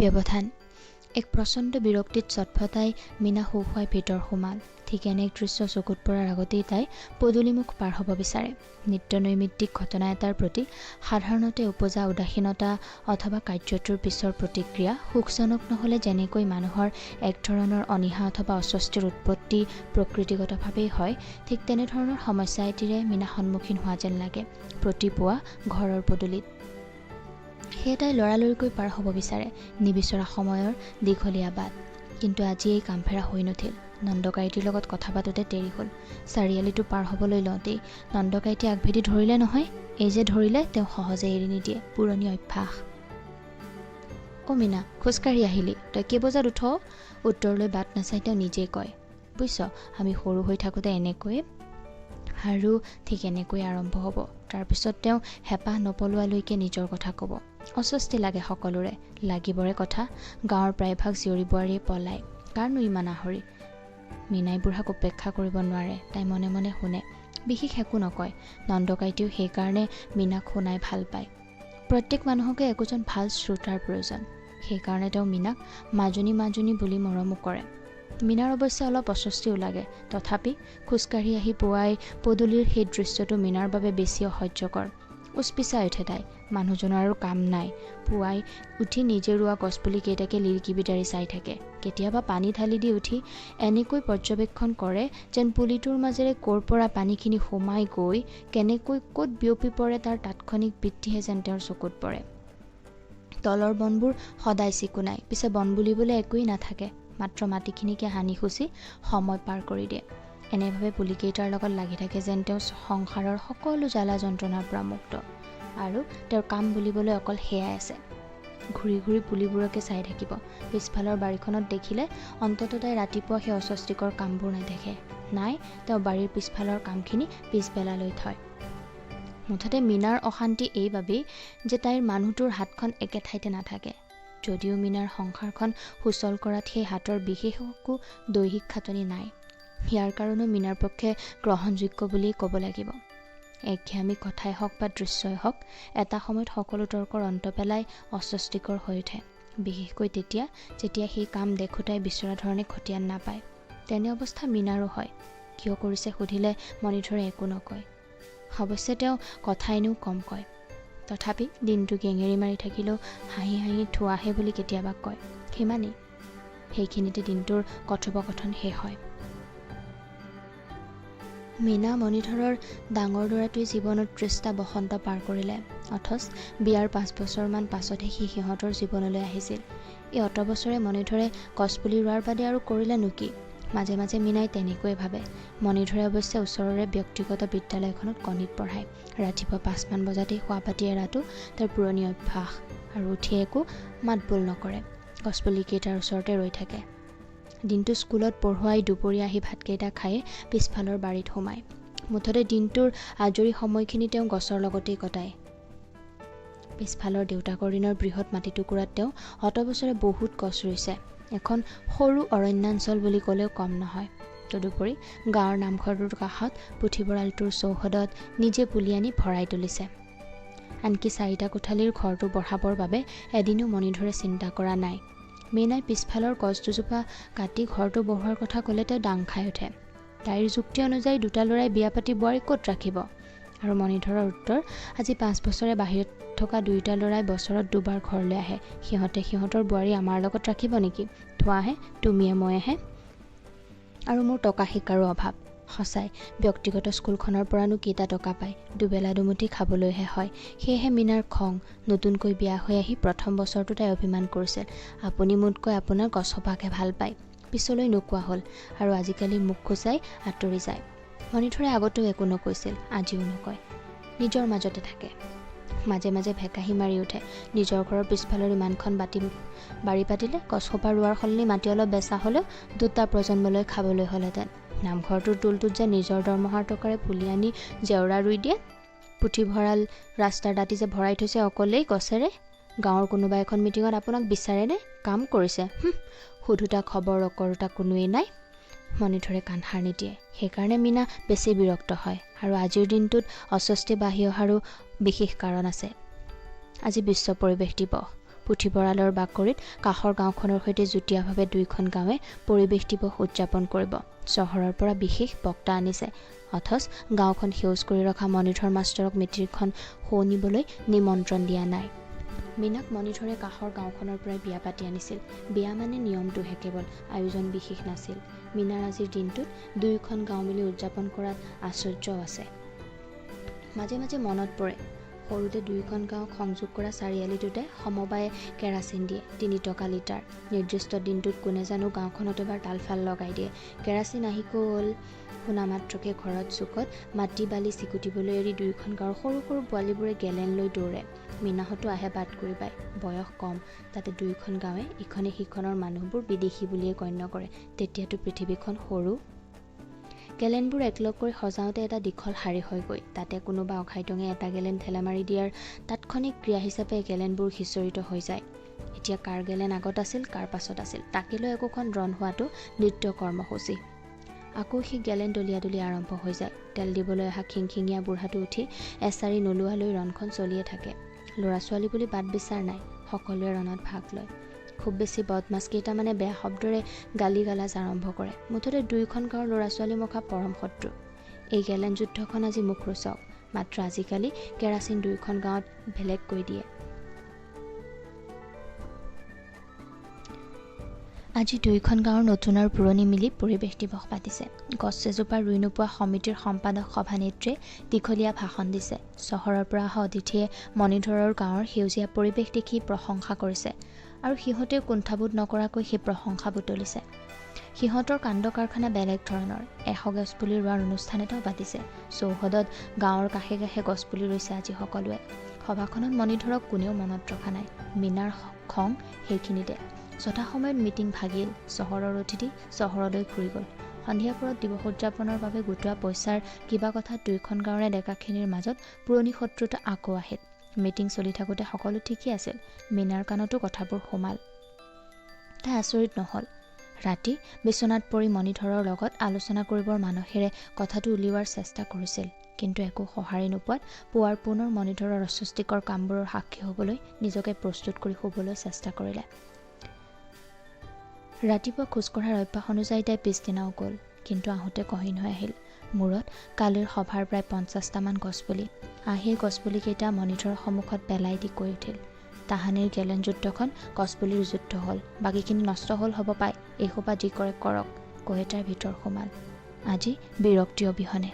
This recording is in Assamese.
ব্যৱধান। এক প্ৰচণ্ড বিৰক্তিত চটফটাই মীনা হুহুৱাই ভিতৰ সোমাল। ঠিক এনে এক দৃশ্য চকুত পৰাৰ আগতেই তাই পদূলিমুখ পাৰ হ'ব বিচাৰে। নিত্যনৈমিত্তিক ঘটনা এটাৰ প্ৰতি সাধাৰণতে উপজা উদাসীনতা অথবা কাৰ্যটোৰ পিছৰ প্ৰতিক্ৰিয়া সুখজনক নহ'লে যেনেকৈ মানুহৰ এক ধৰণৰ অনীহা অথবা অস্বস্তিৰ উৎপত্তি প্ৰকৃতিগতভাৱেই হয়, ঠিক তেনেধৰণৰ সমস্যা এটিৰে মীনা সন্মুখীন হোৱা যেন লাগে প্ৰতিপুৱা ঘৰৰ পদূলিত। সেয়ে তাই লৰালৰিকৈ পাৰ হ'ব বিচাৰে নিবিচৰা সময়ৰ দীঘলীয়া বাট। কিন্তু আজি এই কামফেৰা হৈ নুঠিল। নন্দকাইটিৰ লগত কথা পাতোতে দেৰি হ'ল। চাৰিআলিটো পাৰ হ'বলৈ লওঁতেই নন্দকাইটি আগভেটি ধৰিলে নহয়। এই যে ধৰিলে তেওঁ সহজে এৰি নিদিয়ে, পুৰণি অভ্যাস। অ' মীনা, খোজকাঢ়ি আহিলি, তই কেই বজাত উঠ? উত্তৰলৈ বাট নাচাই তেওঁ নিজেই কয়। বুজিছ, আমি সৰু হৈ থাকোঁতে এনেকৈয়ে। আৰু ঠিক এনেকৈ আৰম্ভ হ'ব। তাৰপিছত তেওঁ হেঁপাহ নপলোৱালৈকে নিজৰ কথা ক'ব। অস্বস্তি লাগে সকলোৰে, লাগিবৰে কথা। গাঁৱৰ প্ৰায়ভাগ জীয়ৰী বোৱাৰীয়ে পলায়, কাৰণো ইমান আহৰি। মীনাই বুঢ়াক উপেক্ষা কৰিব নোৱাৰে। তাই মনে মনে শুনে, বিশেষ একো নকয়। নন্দকাইটিও সেইকাৰণে মীনাক শুনাই ভাল পায়। প্ৰত্যেক মানুহকে একোজন ভাল শ্ৰোতাৰ প্ৰয়োজন। সেইকাৰণে তেওঁ মীনাক মাজনী মাজনী বুলি মৰমো কৰে। মীনাৰ অৱশ্যে অলপ অস্বস্তিও লাগে। তথাপি খোজকাঢ়ি আহি পুৱাই পদূলিৰ সেই দৃশ্যটো মীনাৰ বাবে বেছি অসহ্যকৰ। উচপিচাই উঠে তাই। মানুহজনৰ আৰু কাম নাই। পুৱাই উঠি নিজে ৰোৱা গছপুলিকেইটাকে লিৰিকি বিদাৰি চাই থাকে। কেতিয়াবা পানী ঢালি দি উঠি এনেকৈ পৰ্যবেক্ষণ কৰে যেন পুলিটোৰ মাজেৰে ক'ৰ পৰা পানীখিনি সোমাই গৈ কেনেকৈ ক'ত বিয়পি পৰে তাৰ তাৎক্ষণিক বৃত্তিহে যেন তেওঁৰ চকুত পৰে। তলৰ বনবোৰ সদায় চিকুণাই, পিছে বন বুলিবলৈ একোৱেই নাথাকে। মাত্ৰ মাটিখিনিকে সানি খুচি সময় পাৰ কৰি দিয়ে। এনেভাৱে পুলিকেইটাৰ লগত লাগি থাকে যেন তেওঁ সংসাৰৰ সকলো জ্বালা যন্ত্ৰণাৰ পৰা মুক্ত। আৰু তেওঁৰ কাম বুলিবলৈ অকল সেয়াই আছে। ঘূৰি ঘূৰি পুলিবোৰকে চাই থাকিব। পিছফালৰ বাৰীখনত দেখিলে অন্ততঃ তাই ৰাতিপুৱা সেই অস্বস্তিকৰ কামবোৰ নেদেখে। নাই, তেওঁ বাৰীৰ পিছফালৰ কামখিনি পিছবেলালৈ থয়। মুঠতে মীনাৰ অশান্তি এইবাবেই যে তাইৰ মানুহটোৰ হাতখন একে ঠাইতে নাথাকে। যদিও মীনাৰ সংসাৰখন সুচল কৰাত সেই হাতৰ বিশেষ একো দৈহিক খাটনি নাই। ইয়াৰ কাৰণেও মীনাৰ পক্ষে গ্ৰহণযোগ্য বুলিয়েই ক'ব লাগিব। একঘেয়ামী কথাই হওক বা দৃশ্যই হওক, এটা সময়ত সকলো তৰ্কৰ অন্ত পেলাই অস্বস্তিকৰ হৈ উঠে। বিশেষকৈ তেতিয়া যেতিয়া সেই কাম দেখোঁ তাই বিচৰা ধৰণে খতিয়ান নাপায়। তেনে অৱস্থা মীনাৰো হয়। কিয় কৰিছে সুধিলে মণিধৰে একো নকয়। অৱশ্যে তেওঁ কথা এনেও কম কয়। তথাপি দিনটো গেঙেৰি মাৰি থাকিলেও হাঁহি হাঁহি থোৱাহে বুলি কেতিয়াবা কয়, সিমানেই। সেইখিনিতে দিনটোৰ কথোপকথন শেষ হয়। মীনা মণিধৰৰ ডাঙৰ ল'ৰাটোৱে জীৱনত 30টা বসন্ত পাৰ কৰিলে। অথচ বিয়াৰ 5 বছৰমান পাছতহে সি সিহঁতৰ জীৱনলৈ আহিছিল। এই অত বছৰে মণিধৰে গছপুলি ৰোৱাৰ বাদে আৰু কৰিলেনো কি? মাজে মাজে মীনাই তেনেকৈয়ে ভাবে। মণিধৰে অৱশ্যে ওচৰৰে ব্যক্তিগত বিদ্যালয়খনত গণিত পঢ়ায়। ৰাতিপুৱা 5মান বজাতেই শোৱা পাতি এৰাটো তাৰ পুৰণি অভ্যাস। আৰু উঠি একো মাত বোল নকৰে। গছপুলিকেইটাৰ ওচৰতে ৰৈ থাকে। দিনটো স্কুলত পঢ়ুৱাই দুপৰীয়া আহি ভাতকেইটা খায়ে পিছফালৰ বাৰীত সোমায়। মুঠতে দিনটোৰ আজৰি সময়খিনি তেওঁ গছৰ লগতেই কটায়। পিছফালৰ দেউতাকৰ দিনৰ বৃহৎ মাটিটুকুৰাত তেওঁ অত বছৰে বহুত গছ ৰুইছে। এখন সৰু অৰণ্যাঞ্চল বুলি ক'লেও কম নহয়। তদুপৰি গাঁৱৰ নামঘৰটোৰ কাষত পুথিভঁৰালটোৰ চৌহদত নিজে পুলি আনি ভৰাই তুলিছে। আনকি 4টা কোঠালিৰ ঘৰটো বঢ়াবৰ বাবে এদিনো মণিধৰে চিন্তা কৰা নাই। মীনাই পিছফালৰ গছ দুজোপা কাটি ঘৰটো বঢ়োৱাৰ কথা ক'লে তেওঁ দাং খাই উঠে। তাইৰ যুক্তি অনুযায়ী 2টা ল'ৰাই বিয়া পাতি বোৱাৰী ক'ত ৰাখিব? আৰু মণিধৰৰ উত্তৰ, আজি 5 বছৰে বাহিৰত থকা 2টা ল'ৰাই বছৰত 2বাৰ ঘৰলৈ আহে। সিহঁতে সিহঁতৰ বোৱাৰী আমাৰ লগত ৰাখিব নেকি? থোৱাহে, তুমিয়ে ময়েহে। আৰু মোৰ টকা শিকাৰো অভাৱ। সঁচাই, ব্যক্তিগত স্কুলখনৰ পৰানো কেইটা টকা পায়? দুবেলা দুমুঠি খাবলৈহে হয়। সেয়েহে মীনাৰ খং। নতুনকৈ বিয়া হৈ আহি প্ৰথম বছৰটো তাই অভিমান কৰিছিল, আপুনি মোতকৈ আপোনাৰ গছসোপাকহে ভাল পায়। পিছলৈ নোকোৱা হ'ল আৰু আজিকালি মুখ খোচাই আঁতৰি যায়। মণিধৰে আগতেও একো নকৈছিল, আজিও নকয়। নিজৰ মাজতে থাকে। মাজে মাজে ভেকাহি মাৰি উঠে। নিজৰ ঘৰৰ পিছফালৰ ইমানখন বাৰী পাতিলে গছসোপা ৰোৱাৰ সলনি মাটি অলপ বেচা হ'লেও 2টা প্ৰজন্মলৈ খাবলৈ হ'লহেঁতেন। নামঘৰটোৰ টোলটোত যে নিজৰ দৰমহাৰ টকাৰে পুলি আনি জেওৰা ৰুই দিয়ে। পুথিভঁৰাল ৰাস্তাৰ দাঁতি যে ভৰাই থৈছে অকলেই গছেৰে। গাঁৱৰ কোনোবা এখন মিটিঙত আপোনাক বিচাৰেনে? কাম কৰিছে। সোধোতা খবৰ অকৰোতা কোনোৱেই নাই। মণিধৰে কাণসাৰ নিদিয়ে। সেইকাৰণে মীনা বেছি বিৰক্ত হয়। আৰু আজিৰ দিনটোত অস্বস্তি বাঢ়ি অহাৰো বিশেষ কাৰণ আছে। আজি বিশ্ব পৰিৱেশ দিৱস। পুথিভঁৰালৰ বাকৰিত কাষৰ গাঁওখনৰ সৈতে যুটীয়াভাৱে দুয়োখন গাঁৱে পৰিৱেশ দিৱস উদযাপন কৰিব। চহৰৰ পৰা বিশেষ বক্তা আনিছে, অথচ গাঁওখন সেউজ কৰি ৰখা মণিধৰ মাষ্টৰক মিটিৰখন শুনিবলৈ নিমন্ত্ৰণ দিয়া নাই। মীনাক মণিধৰে কাষৰ গাঁওখনৰ পৰাই বিয়া পাতি আনিছিল। বিয়া মানে নিয়মটোহে, কেৱল আয়োজন বিশেষ নাছিল। মীনাৰ আজিৰ দিনটোত দুয়োখন গাঁও মিলি উদযাপন কৰাত আশ্চৰ্যও আছে। মাজে মাজে মনত পৰে, সৰুতে দুয়োখন গাঁৱক সংযোগ কৰা চাৰিআলিটোতে সমবায়ে কেৰাচিন দিয়ে ৩ টকা লিটাৰ। নিৰ্দিষ্ট দিনটোত কোনে জানো গাঁওখনত এবাৰ তালফাল লগাই দিয়ে। কেৰাচিন আহি গ'ল শুনা মাত্ৰকে ঘৰত চুকত মাটি বালি চিকুটিবলৈ এৰি দুয়োখন গাঁৱৰ সৰু সৰু পোৱালীবোৰে গেলেন লৈ দৌৰে। মীনাহঁতো আহে বাট কৰি পায়। বয়স কম, তাতে দুয়োখন গাঁৱে ইখনে সিখনৰ মানুহবোৰ বিদেশী বুলিয়ে গণ্য কৰে। তেতিয়াতো পৃথিৱীখন সৰু। গেলেনবোৰ একলগ কৰি সজাওঁতে এটা দীঘল শাৰী হয়গৈ। তাতে কোনোবা অঘাইটঙে এটা গেলেন ঠেলা মাৰি দিয়াৰ তাৎক্ষণিক ক্ৰিয়া হিচাপে গেলেনবোৰ সিঁচৰিত হৈ যায়। এতিয়া কাৰ গেলেন আগত আছিল, কাৰ পাছত আছিল, তাকে লৈ একোখন ৰণ হোৱাটো নিত্য কৰ্মসূচী। আকৌ সেই গেলেন দলিয়াদলি আৰম্ভ হৈ যায়। তেল দিবলৈ অহা খিংখিঙীয়া বুঢ়াটো উঠি এচাৰি নোলোৱালৈ ৰণখন চলিয়ে থাকে। ল'ৰা ছোৱালী বুলি বাট বিচাৰ নাই, সকলোৱে ৰণত ভাগ লয়। খুব বেছি বদমাছ কেইটামানে বেয়া শব্দৰে গালি গালাজ আৰম্ভ কৰে। মুঠতে দুয়োখন গাঁৱৰ ল'ৰা ছোৱালী মুখা পৰম শত্ৰু। এই গেলেন যুদ্ধখন আজি মুখৰোচক, মাত্ৰ আজিকালি কেৰাচিন দুয়োখন গাঁৱত বেলেগ কৈ দিয়ে। আজি দুয়োখন গাঁৱৰ নতুন আৰু পুৰণি মিলি পৰিৱেশ দিৱস পাতিছে। গছ এজোপা ৰুই নোপোৱা সমিতিৰ সম্পাদক সভানেত্ৰীয়ে দীঘলীয়া ভাষণ দিছে। চহৰৰ পৰা অহা অতিথিয়ে মণিধৰৰ গাঁৱৰ সেউজীয়া পৰিৱেশ দেখি প্ৰশংসা কৰিছে আৰু সিহঁতেও কুণ্ঠাবোধ নকৰাকৈ সেই প্ৰশংসা বুটলিছে। সিহঁতৰ কাণ্ড কাৰখানা বেলেগ ধৰণৰ। 100 গছপুলি ৰোৱাৰ অনুষ্ঠান এটাও পাতিছে। চৌহদত গাঁৱৰ কাষে কাষে গছপুলি ৰুইছে আজি সকলোৱে। সভাখনত মণিধৰক কোনেও মনত ৰখা নাই। মীনাৰ খং সেইখিনিতে। যথাসময়ত মিটিং ভাগিল। চহৰৰ অতিথি চহৰলৈ ঘূৰি গ'ল। সন্ধিয়া পৰত দিৱস উদযাপনৰ বাবে গোটোৱা পইচাৰ কিবা কথাত দুয়োখন গাঁৱৰে ডেকাখিনিৰ মাজত পুৰণি শত্ৰুতা আকৌ আহিল। মিটিং চলি থাকোঁতে সকলো ঠিকেই আছিল। মীনাৰ কাণতো কথাবোৰ সোমাল। তাই আচৰিত নহ'ল। ৰাতি বিচনাত পৰি মণিধৰৰ লগত আলোচনা কৰিবৰ মানসেৰে কথাটো উলিওৱাৰ চেষ্টা কৰিছিল, কিন্তু একো সঁহাৰি নোপোৱাত পুৱাৰ পুনৰ মণিধৰৰ অস্বস্তিকৰ কামবোৰৰ সাক্ষী হ'বলৈ নিজকে প্ৰস্তুত কৰি শুবলৈ চেষ্টা কৰিলে। ৰাতিপুৱা খোজকঢ়াৰ অভ্যাস অনুযায়ী তাই পিছদিনাও গ'ল, কিন্তু আহোঁতে কহিন হৈ আহিল। মূৰত কালিৰ সভাৰ প্ৰায় 50টামান গছপুলি। আহি গছপুলিকেইটা মণিধৰৰ সন্মুখত পেলাই দি কৈ উঠিল, তাহানিৰ গেলেন যুদ্ধখন গছপুলিৰ যুদ্ধ হ'ল, বাকীখিনি নষ্ট হ'ল হ'ব পায়, এইসোপা যি কৰে কৰক। কৈ তাইৰ ভিতৰ সোমাল। আজি বিৰক্তি অবিহনে।